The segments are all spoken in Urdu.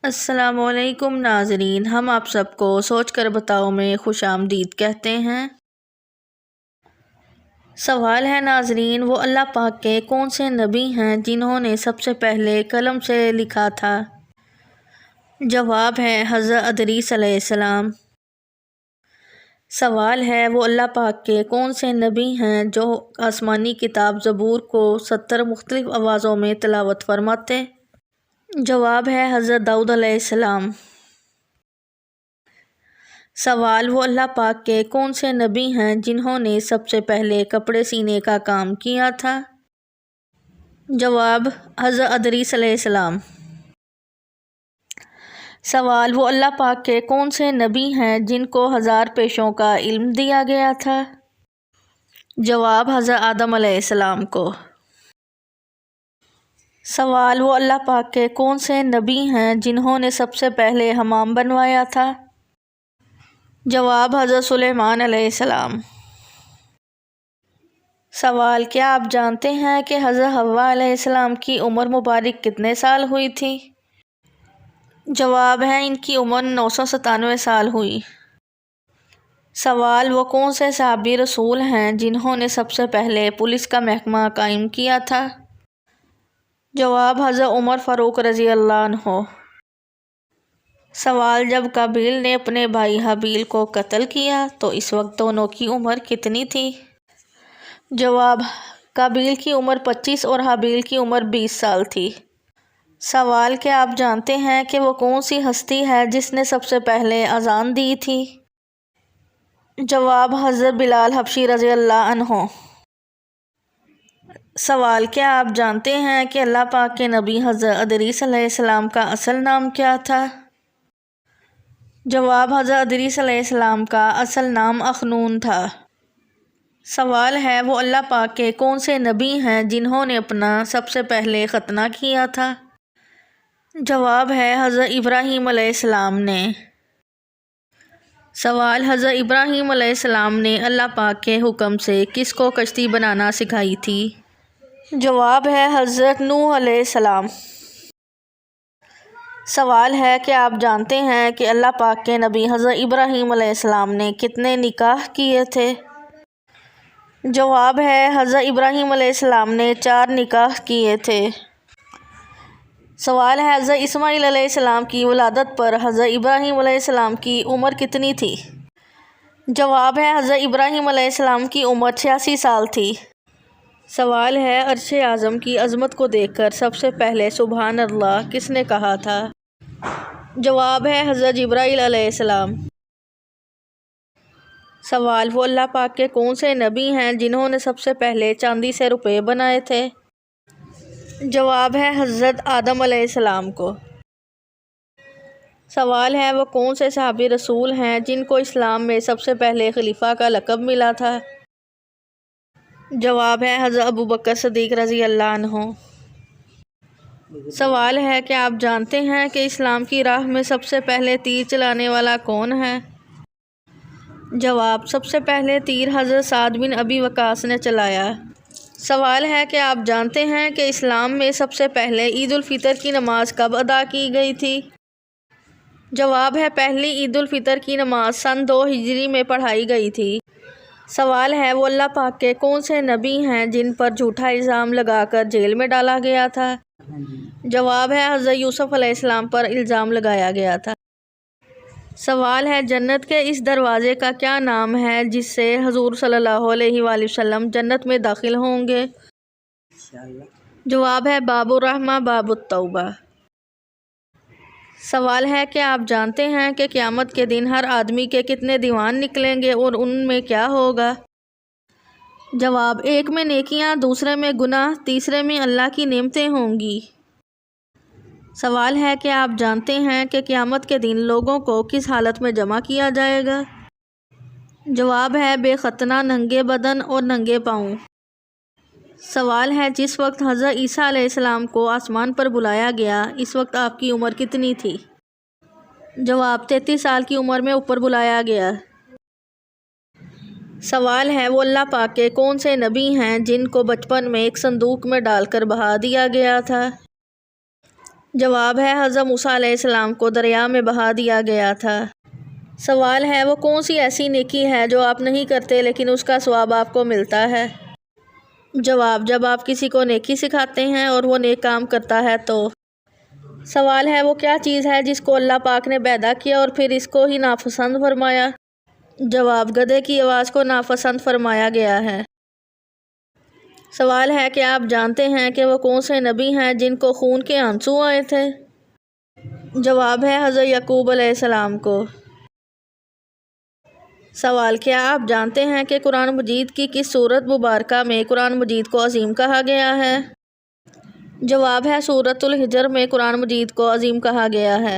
السلام علیکم ناظرین، ہم آپ سب کو سوچ کر بتاؤ میں خوش آمدید کہتے ہیں۔ سوال ہے ناظرین، وہ اللہ پاک کے کون سے نبی ہیں جنہوں نے سب سے پہلے قلم سے لکھا تھا؟ جواب ہے حضرت ادریس علیہ السلام۔ سوال ہے وہ اللہ پاک کے کون سے نبی ہیں جو آسمانی کتاب زبور کو 70 مختلف آوازوں میں تلاوت فرماتے؟ جواب ہے حضرت داؤد علیہ السلام۔ سوال وہ اللہ پاک کے کون سے نبی ہیں جنہوں نے سب سے پہلے کپڑے سینے کا کام کیا تھا؟ جواب حضرت ادریس علیہ السلام۔ سوال وہ اللہ پاک کے کون سے نبی ہیں جن کو 1000 پیشوں کا علم دیا گیا تھا؟ جواب حضرت آدم علیہ السلام کو۔ سوال وہ اللہ پاک کے کون سے نبی ہیں جنہوں نے سب سے پہلے حمام بنوایا تھا؟ جواب حضرت سلیمان علیہ السلام۔ سوال کیا آپ جانتے ہیں کہ حضرت حوا علیہ السلام کی عمر مبارک کتنے سال ہوئی تھی؟ جواب ہے ان کی عمر 997 سال ہوئی۔ سوال وہ کون سے صحابی رسول ہیں جنہوں نے سب سے پہلے پولیس کا محکمہ قائم کیا تھا؟ جواب حضرت عمر فاروق رضی اللہ عنہ۔ سوال جب قابیل نے اپنے بھائی حابیل کو قتل کیا تو اس وقت دونوں کی عمر کتنی تھی؟ جواب قابیل کی عمر 25 اور حابیل کی عمر 20 سال تھی۔ سوال کیا آپ جانتے ہیں کہ وہ کون سی ہستی ہے جس نے سب سے پہلے اذان دی تھی؟ جواب حضرت بلال حبشی رضی اللہ عنہ۔ سوال کیا آپ جانتے ہیں کہ اللہ پاک کے نبی حضرت ادریس علیہ السلام کا اصل نام کیا تھا؟ جواب حضرت ادریس علیہ السلام کا اصل نام اخنون تھا۔ سوال ہے وہ اللہ پاک کے کون سے نبی ہیں جنہوں نے اپنا سب سے پہلے ختنہ کیا تھا؟ جواب ہے حضرت ابراہیم علیہ السلام نے۔ سوال حضرت ابراہیم علیہ السلام نے اللہ پاک کے حکم سے کس کو کشتی بنانا سکھائی تھی؟ جواب ہے حضرت نوح علیہ السلام۔ سوال ہے کہ آپ جانتے ہیں کہ اللہ پاک کے نبی حضرت ابراہیم علیہ السلام نے کتنے نکاح کیے تھے؟ جواب ہے حضرت ابراہیم علیہ السلام نے 4 نکاح کیے تھے۔ سوال ہے حضرت اسماعیل علیہ السلام کی ولادت پر حضرت ابراہیم علیہ السلام کی عمر کتنی تھی؟ جواب ہے حضرت ابراہیم علیہ السلام کی عمر 86 سال تھی۔ سوال ہے عرش اعظم کی عظمت کو دیکھ کر سب سے پہلے سبحان اللہ کس نے کہا تھا؟ جواب ہے حضرت جبرائیل علیہ السلام۔ سوال وہ اللہ پاک کے کون سے نبی ہیں جنہوں نے سب سے پہلے چاندی سے روپے بنائے تھے؟ جواب ہے حضرت آدم علیہ السلام کو۔ سوال ہے وہ کون سے صحابی رسول ہیں جن کو اسلام میں سب سے پہلے خلیفہ کا لقب ملا تھا؟ جواب ہے حضرت ابوبکر صدیق رضی اللہ عنہ۔ سوال ہے کہ آپ جانتے ہیں کہ اسلام کی راہ میں سب سے پہلے تیر چلانے والا کون ہے؟ جواب سب سے پہلے تیر حضرت سعد بن ابی وقاص نے چلایا۔ سوال ہے کہ آپ جانتے ہیں کہ اسلام میں سب سے پہلے عید الفطر کی نماز کب ادا کی گئی تھی؟ جواب ہے پہلی عید الفطر کی نماز سن 2 ہجری میں پڑھائی گئی تھی۔ سوال ہے وہ اللہ پاک کے کون سے نبی ہیں جن پر جھوٹا الزام لگا کر جیل میں ڈالا گیا تھا؟ جواب ہے حضرت یوسف علیہ السلام پر الزام لگایا گیا تھا۔ سوال ہے جنت کے اس دروازے کا کیا نام ہے جس سے حضور صلی اللہ علیہ وآلہ وسلم جنت میں داخل ہوں گے؟ جواب ہے باب الرحمہ باب التوبہ۔ سوال ہے کہ آپ جانتے ہیں کہ قیامت کے دن ہر آدمی کے کتنے دیوان نکلیں گے اور ان میں کیا ہوگا؟ جواب ایک میں نیکیاں، دوسرے میں گناہ، تیسرے میں اللہ کی نعمتیں ہوں گی۔ سوال ہے کہ آپ جانتے ہیں کہ قیامت کے دن لوگوں کو کس حالت میں جمع کیا جائے گا؟ جواب ہے بے ختنہ، ننگے بدن اور ننگے پاؤں۔ سوال ہے جس وقت حضرت عیسیٰ علیہ السلام کو آسمان پر بلایا گیا اس وقت آپ کی عمر کتنی تھی؟ جواب 33 سال کی عمر میں اوپر بلایا گیا۔ سوال ہے وہ اللہ پاک کے کون سے نبی ہیں جن کو بچپن میں ایک صندوق میں ڈال کر بہا دیا گیا تھا؟ جواب ہے حضرت موسیٰ علیہ السلام کو دریا میں بہا دیا گیا تھا۔ سوال ہے وہ کون سی ایسی نیکی ہے جو آپ نہیں کرتے لیکن اس کا ثواب آپ کو ملتا ہے؟ جواب جب آپ کسی کو نیکی سکھاتے ہیں اور وہ نیک کام کرتا ہے تو۔ سوال ہے وہ کیا چیز ہے جس کو اللہ پاک نے پیدا کیا اور پھر اس کو ہی ناپسند فرمایا؟ جواب گدھے کی آواز کو ناپسند فرمایا گیا ہے۔ سوال ہے کہ آپ جانتے ہیں کہ وہ کون سے نبی ہیں جن کو خون کے آنسو آئے تھے؟ جواب ہے حضرت یعقوب علیہ السلام کو۔ سوال کیا آپ جانتے ہیں کہ قرآن مجید کی کس سورت مبارکہ میں قرآن مجید کو عظیم کہا گیا ہے؟ جواب ہے سورۃ الحجر میں قرآن مجید کو عظیم کہا گیا ہے۔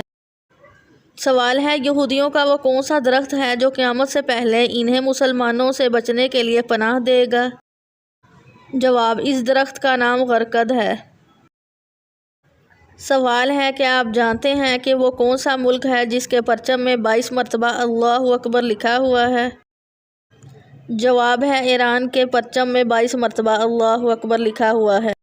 سوال ہے یہودیوں کا وہ کون سا درخت ہے جو قیامت سے پہلے انہیں مسلمانوں سے بچنے کے لیے پناہ دے گا؟ جواب اس درخت کا نام غرقد ہے۔ سوال ہے کہ آپ جانتے ہیں کہ وہ کون سا ملک ہے جس کے پرچم میں 22 مرتبہ اللہ اکبر لکھا ہوا ہے؟ جواب ہے ایران کے پرچم میں 22 مرتبہ اللہ اکبر لکھا ہوا ہے۔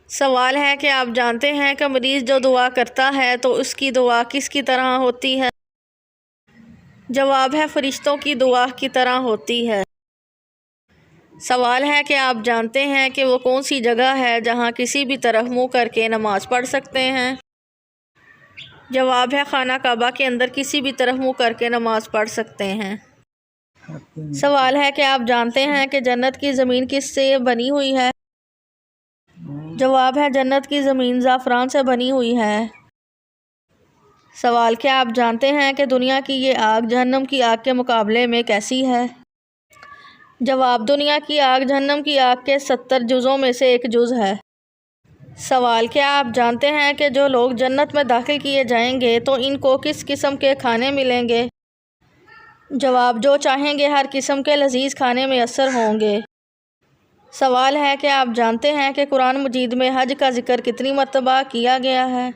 سوال ہے کہ آپ جانتے ہیں کہ مریض جو دعا کرتا ہے تو اس کی دعا کس کی طرح ہوتی ہے؟ جواب ہے فرشتوں کی دعا کی طرح ہوتی ہے۔ سوال ہے کہ آپ جانتے ہیں کہ وہ کون سی جگہ ہے جہاں کسی بھی طرف منہ کر کے نماز پڑھ سکتے ہیں؟ جواب ہے خانہ کعبہ کے اندر کسی بھی طرف منہ کر کے نماز پڑھ سکتے ہیں۔ سوال ہے کہ آپ جانتے ہیں کہ جنت کی زمین کس سے بنی ہوئی ہے؟ جواب ہے جنت کی زمین زعفران سے بنی ہوئی ہے۔ سوال کیا آپ جانتے ہیں کہ دنیا کی یہ آگ جہنم کی آگ کے مقابلے میں کیسی ہے؟ جواب دنیا کی آگ جہنم کی آگ کے 70 جزوں میں سے ایک جز ہے۔ سوال کیا آپ جانتے ہیں کہ جو لوگ جنت میں داخل کیے جائیں گے تو ان کو کس قسم کے کھانے ملیں گے؟ جواب جو چاہیں گے ہر قسم کے لذیذ کھانے میسر ہوں گے۔ سوال ہے کہ آپ جانتے ہیں کہ قرآن مجید میں حج کا ذکر کتنی مرتبہ کیا گیا ہے؟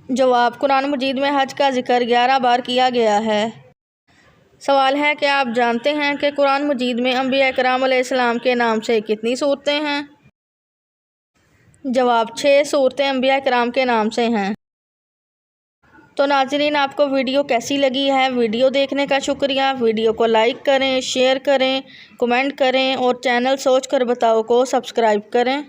جواب قرآن مجید میں حج کا ذکر 11 بار کیا گیا ہے۔ سوال ہے کہ آپ جانتے ہیں کہ قرآن مجید میں انبیاء کرام علیہ السلام کے نام سے کتنی صورتیں ہیں؟ جواب 6 صورتیں انبیاء کرام کے نام سے ہیں۔ تو ناظرین آپ کو ویڈیو کیسی لگی ہے؟ ویڈیو دیکھنے کا شکریہ۔ ویڈیو کو لائک کریں، شیئر کریں، کمنٹ کریں اور چینل سوچ کر بتاؤ کو سبسکرائب کریں۔